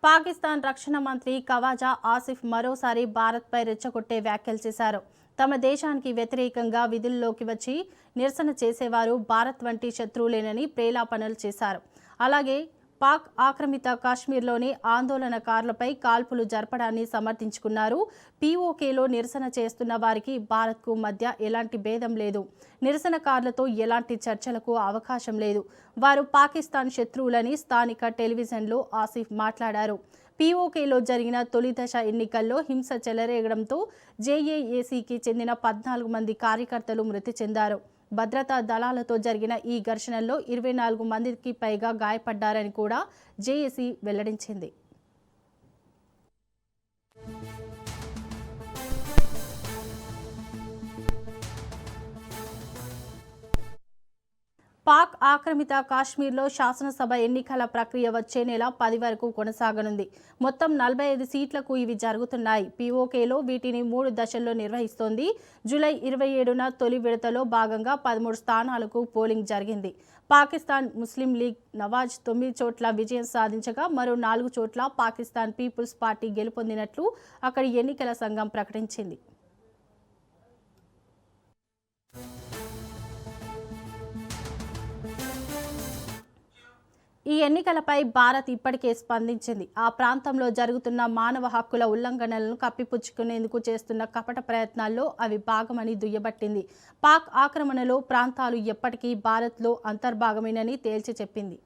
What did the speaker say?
పాకిస్తాన్ రక్షణ మంత్రి ఖవాజా ఆసిఫ్ మరోసారి భారత్పై రెచ్చగొట్టే వ్యాఖ్యలు చేశారు. తమ దేశానికి వ్యతిరేకంగా విధుల్లోకి వచ్చి నిరసన చేసేవారు భారత్ వంటి శత్రువులేనని ప్రేలాపనలు చేశారు. అలాగే పాక్ ఆక్రమిత కాశ్మీర్లోని ఆందోళనకారులపై కాల్పులు జరపడాన్ని సమర్థించుకున్నారు. పీఓకేలో నిరసన చేస్తున్న వారికి భారత్కు మధ్య ఎలాంటి భేదం లేదు. నిరసనకారులతో ఎలాంటి చర్చలకు అవకాశం లేదు. వారు పాకిస్తాన్ శత్రువులని స్థానిక టెలివిజన్లో ఆసిఫ్ మాట్లాడారు. పీఓకేలో జరిగిన తొలి దశ ఎన్నికల్లో హింస చెలరేగడంతో జేఏఏసీకి చెందిన 14 మంది కార్యకర్తలు మృతి చెందారు. భద్రతా దళాలతో జరిగిన ఈ ఘర్షణల్లో 24 మందికి పైగా గాయపడ్డారని కూడా జేఏసీ వెల్లడించింది. పాక్ ఆక్రమిత కాశ్మీర్లో శాసనసభ ఎన్నికల ప్రక్రియ వచ్చే నెల 10 వరకు కొనసాగనుంది. మొత్తం 45 సీట్లకు ఇవి జరుగుతున్నాయి. పీఓకేలో వీటిని 3 దశల్లో నిర్వహిస్తోంది. జూలై 27న తొలి విడతలో భాగంగా 13 స్థానాలకు పోలింగ్ జరిగింది. పాకిస్తాన్ ముస్లిం లీగ్ నవాజ్ 9 చోట్ల విజయం సాధించగా మరో 4 చోట్ల పాకిస్తాన్ పీపుల్స్ పార్టీ గెలుపొందినట్లు అక్కడి ఎన్నికల సంఘం ప్రకటించింది. ఈ ఎన్నికలపై భారత్ ఇప్పటికే స్పందించింది. ఆ ప్రాంతంలో జరుగుతున్న మానవ హక్కుల ఉల్లంఘనలను కప్పిపుచ్చుకునేందుకు చేస్తున్న కపట ప్రయత్నాల్లో అవి భాగమని దుయ్యబట్టింది. పాక్ ఆక్రమణలో ప్రాంతాలు ఎప్పటికీ భారత్లో అంతర్భాగమేనని తేల్చి చెప్పింది.